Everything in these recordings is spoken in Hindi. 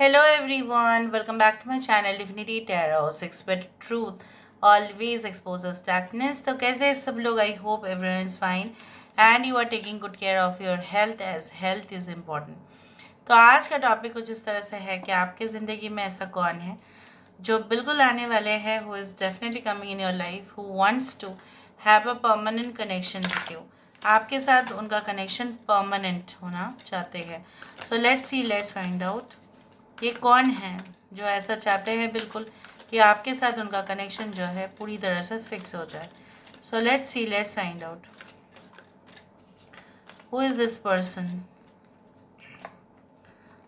Hello everyone, welcome back to my channel Divinity Tarot. Six but truth always exposes darkness. तो कैसे हैं सब लोग? I hope everyone is fine and you are taking good care of your health as health is important. तो आज का टॉपिक कुछ इस तरह से है कि आपके ज़िंदगी में ऐसा कौन है जो बिल्कुल आने वाले हैं, who is definitely coming in your life, who wants to have a permanent connection with you. आपके साथ उनका कनेक्शन परमानेंट होना चाहते हैं. So let's see, let's find out. ये कौन है जो ऐसा चाहते हैं बिल्कुल कि आपके साथ उनका कनेक्शन जो है पूरी तरह से फिक्स हो जाए. So let's see, let's find out who is this person.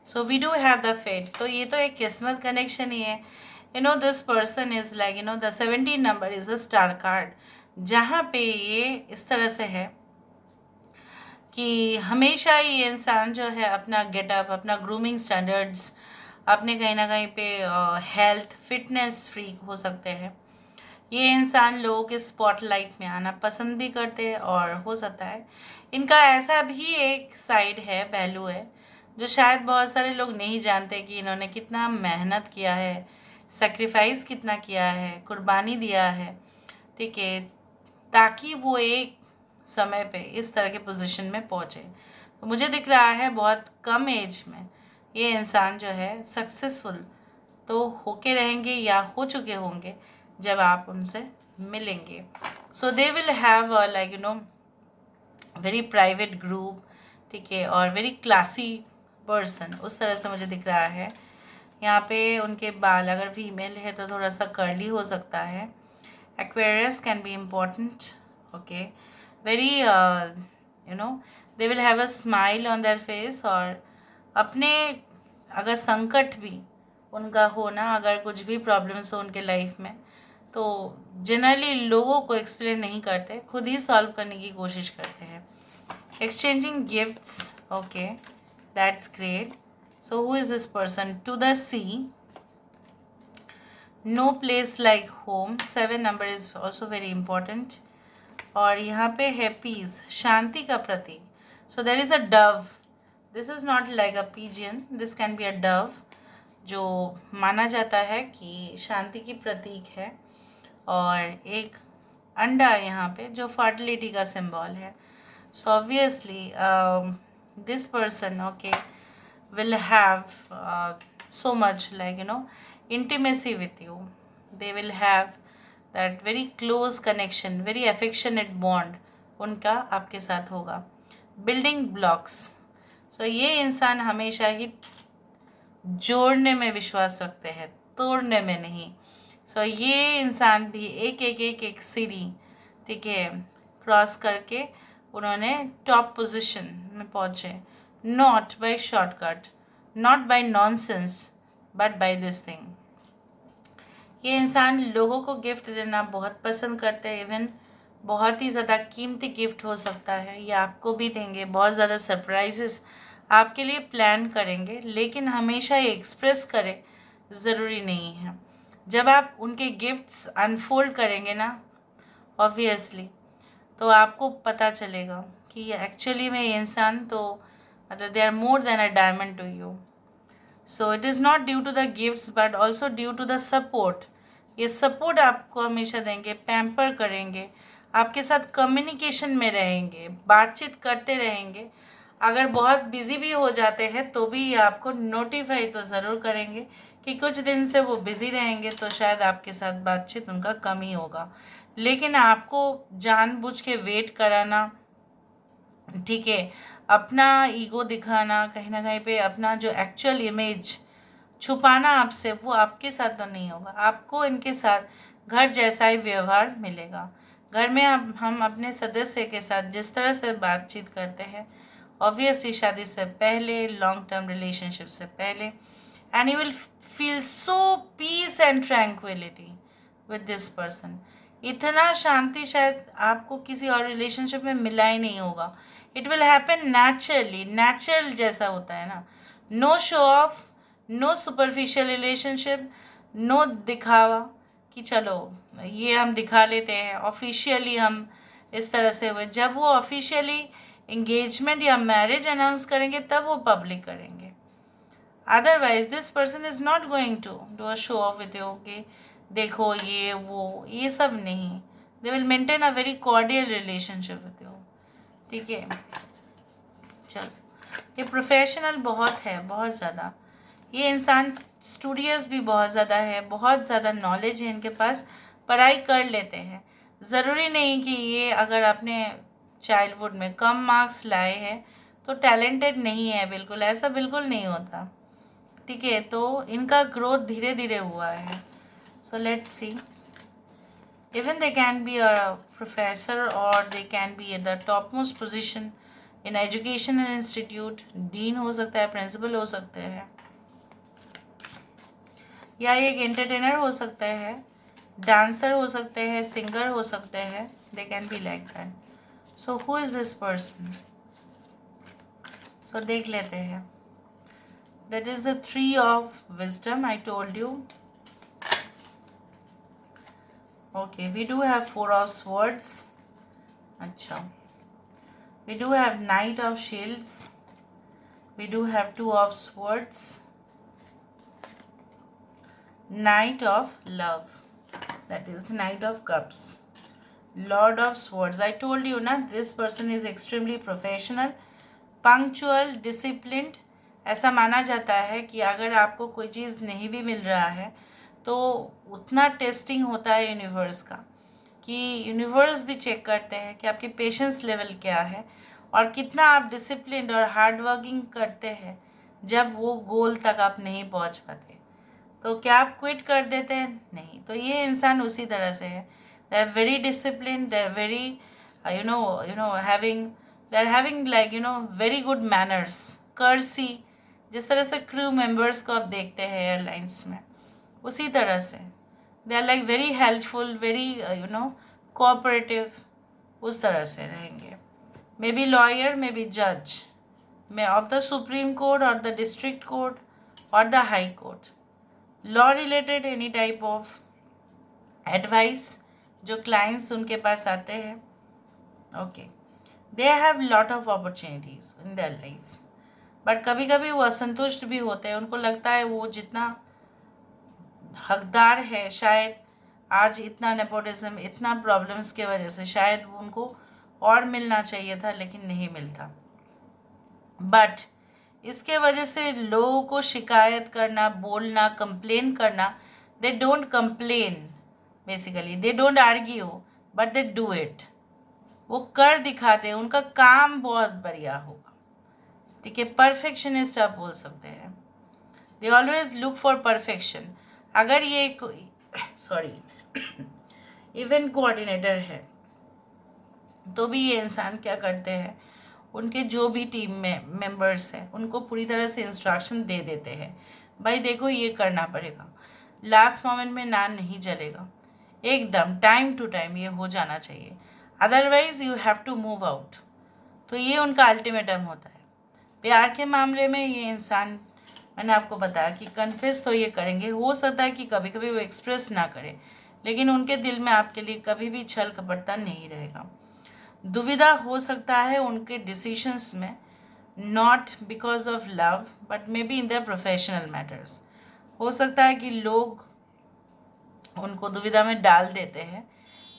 So we do have the fate. तो ये तो एक किस्मत कनेक्शन ही है. This person is like the 17 number is a star card, जहाँ पे ये इस तरह से है कि हमेशा ये इंसान जो है अपना गेटअप, अपना ग्रूमिंग स्टैंडर्ड्स, अपने कहीं ना कहीं पे हेल्थ फिटनेस फ्रीक हो सकते हैं. ये इंसान लोगों के स्पॉटलाइट में आना पसंद भी करते हैं और हो सकता है इनका ऐसा भी एक साइड है, पहलू है, जो शायद बहुत सारे लोग नहीं जानते कि इन्होंने कितना मेहनत किया है, सेक्रीफाइस कितना किया है, कुर्बानी दिया है, ठीक है, ताकि वो एक समय पे इस तरह के पोजीशन में पहुँचे. तो मुझे दिख रहा है बहुत कम एज में ये इंसान जो है सक्सेसफुल तो होके रहेंगे या हो चुके होंगे जब आप उनसे मिलेंगे. So they will have very private group, ठीक है, और वेरी क्लासी पर्सन, उस तरह से मुझे दिख रहा है. यहाँ पे उनके बाल अगर फीमेल है तो थोड़ा सा कर्ली हो सकता है. Aquarius can be important. Okay, very they will have a smile on their face. और अपने अगर संकट भी उनका हो ना, अगर कुछ भी प्रॉब्लम्स हो उनके लाइफ में, तो जनरली लोगों को एक्सप्लेन नहीं करते, खुद ही सॉल्व करने की कोशिश करते हैं. Exchanging gifts. Okay, that's great. So who is this person? To the sea, no place like home. 7 number is also very important. और यहाँ पे है पीस, शांति का प्रतीक. So there is a dove. This is not like a pigeon, this can be a dove, जो माना जाता है कि शांति की प्रतीक है. और एक अंडा यहाँ पे जो फर्टिलिटी का सिंबल है. So obviously this person okay will have so much intimacy with you. They will have that very close connection, very affectionate bond उनका आपके साथ होगा. Building blocks. सो ये इंसान हमेशा ही जोड़ने में विश्वास रखते हैं, तोड़ने में नहीं. सो ये इंसान भी एक एक एक एक सीढ़ी, ठीक है, क्रॉस करके उन्होंने टॉप पोजीशन में पहुँचे. Not by shortcut, not by nonsense, but by this thing. ये इंसान लोगों को गिफ्ट देना बहुत पसंद करते हैं. इवन बहुत ही ज़्यादा कीमती गिफ्ट हो सकता है, ये आपको भी देंगे. बहुत ज़्यादा सरप्राइजेस आपके लिए प्लान करेंगे, लेकिन हमेशा ये एक्सप्रेस करें ज़रूरी नहीं है. जब आप उनके गिफ्ट्स अनफोल्ड करेंगे ना, ऑब्वियसली, तो आपको पता चलेगा कि एक्चुअली में ये इंसान तो मतलब they are more than a diamond to you. So it is not due to the gifts but also due to the support. ये सपोर्ट आपको हमेशा देंगे, पैम्पर करेंगे, आपके साथ कम्युनिकेशन में रहेंगे, बातचीत करते रहेंगे. अगर बहुत बिजी भी हो जाते हैं तो भी ये आपको नोटिफाई तो ज़रूर करेंगे कि कुछ दिन से वो बिज़ी रहेंगे, तो शायद आपके साथ बातचीत उनका कम ही होगा. लेकिन आपको जानबूझ के वेट कराना, ठीक है, अपना ईगो दिखाना, कहीं ना कहीं पे अपना जो एक्चुअल इमेज छुपाना आपसे, वो आपके साथ तो नहीं होगा. आपको इनके साथ घर जैसा ही व्यवहार मिलेगा. घर में हम अपने सदस्य के साथ जिस तरह से बातचीत करते हैं, ऑब्वियसली शादी से पहले, लॉन्ग टर्म रिलेशनशिप से पहले, and you will feel so peace and tranquillity with this person. इतना शांति शायद आपको किसी और रिलेशनशिप में मिला ही नहीं होगा. It will happen naturally, natural जैसा होता है ना. No show off, no superficial relationship, no दिखावा कि चलो ये हम दिखा लेते हैं, ऑफिशियली हम इस तरह से हुए. जब वो ऑफिशियली एंगेजमेंट या मैरिज अनाउंस करेंगे तब वो पब्लिक करेंगे. Otherwise this person is not going to do a show off with you कि देखो ये वो, ये सब नहीं. They will maintain a very cordial relationship with you. ठीक है, चलो. ये प्रोफेशनल बहुत है, बहुत ज़्यादा. ये इंसान स्टूडियस भी बहुत ज़्यादा है, बहुत ज़्यादा नॉलेज है इनके पास, पढ़ाई कर लेते हैं. ज़रूरी नहीं कि ये अगर आपने चाइल्डहुड में कम मार्क्स लाए हैं तो टैलेंटेड नहीं है. बिल्कुल ऐसा बिल्कुल नहीं होता. ठीक है, तो इनका ग्रोथ धीरे धीरे हुआ है. So let's see. Even they can be a professor और they can be at the top most position in education institute. Dean हो सकता है, प्रिंसिपल हो सकते हैं, या एक एंटरटेनर हो सकते हैं, डांसर हो सकते हैं, सिंगर हो सकते हैं. They can be like that. So who is this person? So देख लेते हैं. That is the 3 of wisdom. I told you. Okay, we do have 4 of swords. अच्छा, we do have knight of shields, we do have 2 of swords, knight of love, that is knight of cups, lord of swords. I told you na, this person is extremely professional, punctual, disciplined. ऐसा माना जाता है कि अगर आपको कोई चीज़ नहीं भी मिल रहा है तो उतना टेस्टिंग होता है यूनिवर्स का कि यूनिवर्स भी चेक करते हैं कि आपकी पेशेंस लेवल क्या है और कितना आप डिसिप्लिन और हार्ड वर्किंग करते हैं जब वो गोल तक आप नहीं पहुंच पाते. तो क्या आप क्विट कर देते हैं? नहीं. तो ये इंसान उसी तरह से है. They are very discipline, they are very having like very good manners, courtesy. जिस तरह से क्रू मेंबर्स को आप देखते हैं एयरलाइंस में, उसी तरह से they are like very helpful, very cooperative. उस तरह से रहेंगे. May be lawyer, may be जज, may of the Supreme Court और द डिस्ट्रिक्ट कोर्ट और the High Court. Law related any type of advice जो क्लाइंट्स उनके पास आते हैं. Okay, they have lot of opportunities in their life, but कभी कभी वो असंतुष्ट भी होते हैं. उनको लगता है वो जितना हकदार है, शायद आज इतना नेपोटिज्म, इतना प्रॉब्लम्स के वजह से शायद उनको और मिलना चाहिए था लेकिन नहीं मिलता. बट इसके वजह से लोगों को शिकायत करना, बोलना, कंप्लेन करना. They don't complain, basically they don't argue, but they do it. वो कर दिखाते हैं. उनका काम बहुत बढ़िया होगा. ठीक है, परफेक्शनिस्ट आप बोल सकते हैं. They always look for perfection. अगर ये इवेंट कोऑर्डिनेटर है तो भी ये इंसान क्या करते हैं, उनके जो भी टीम में मेंबर्स हैं उनको पूरी तरह से इंस्ट्रक्शन दे देते हैं. भाई देखो ये करना पड़ेगा, लास्ट मोमेंट में ना नहीं चलेगा, एकदम टाइम टू टाइम ये हो जाना चाहिए, otherwise you have to move out. तो ये उनका अल्टीमेटम होता है. प्यार के मामले में ये इंसान, मैंने आपको बताया कि कन्फेस तो ये करेंगे. हो सकता है कि कभी कभी वो एक्सप्रेस ना करें, लेकिन उनके दिल में आपके लिए कभी भी छल कपटता नहीं रहेगा. दुविधा हो सकता है उनके डिसीशंस में, not because of love but may be in the professional matters. हो सकता है कि लोग उनको दुविधा में डाल देते हैं.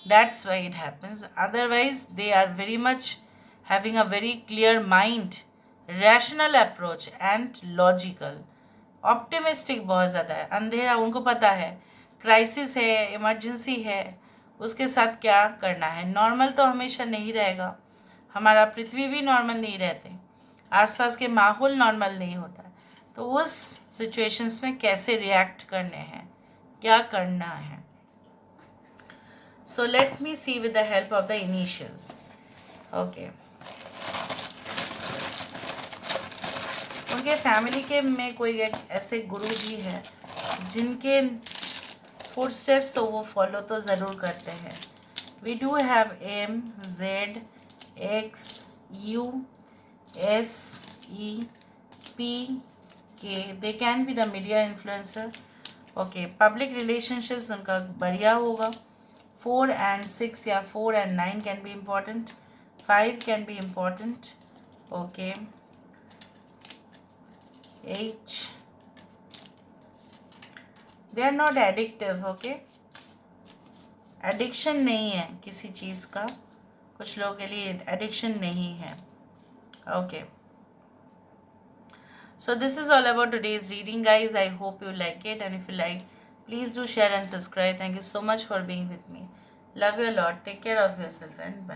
That's why it happens. Otherwise they are very much having a very clear mind, rational approach and logical. Optimistic बहुत ज़्यादा है. अंधेरा उनको पता है, क्राइसिस है, इमरजेंसी है, उसके साथ क्या करना है. नॉर्मल तो हमेशा नहीं रहेगा. हमारा पृथ्वी भी नॉर्मल नहीं रहते, आसपास के माहौल नॉर्मल नहीं होता है. तो उस सिचुएशंस में कैसे रिएक्ट करने हैं, क्या करना है. So let me see with the help of the initials. Okay, उनके फैमिली के में कोई एक ऐसे गुरु जी है जिनके फुटस्टेप्स तो वो फॉलो तो ज़रूर करते हैं. We do have M, Z, X, U, S, E, P, K. They can be the media influencer. Okay, public relationships उनका बढ़िया होगा. 4 and 6 या 4 and 9 can be important. 5 can be important. Okay, H, they are not addictive. Okay, addiction नहीं है किसी चीज़ का, कुछ लोगों के लिए एडिक्शन नहीं है. Okay, so this is all about today's reading, guys. I hope you like it, and if you like, please do share and subscribe. Thank you so much for being with me. Love you a lot. Take care of yourself, and bye.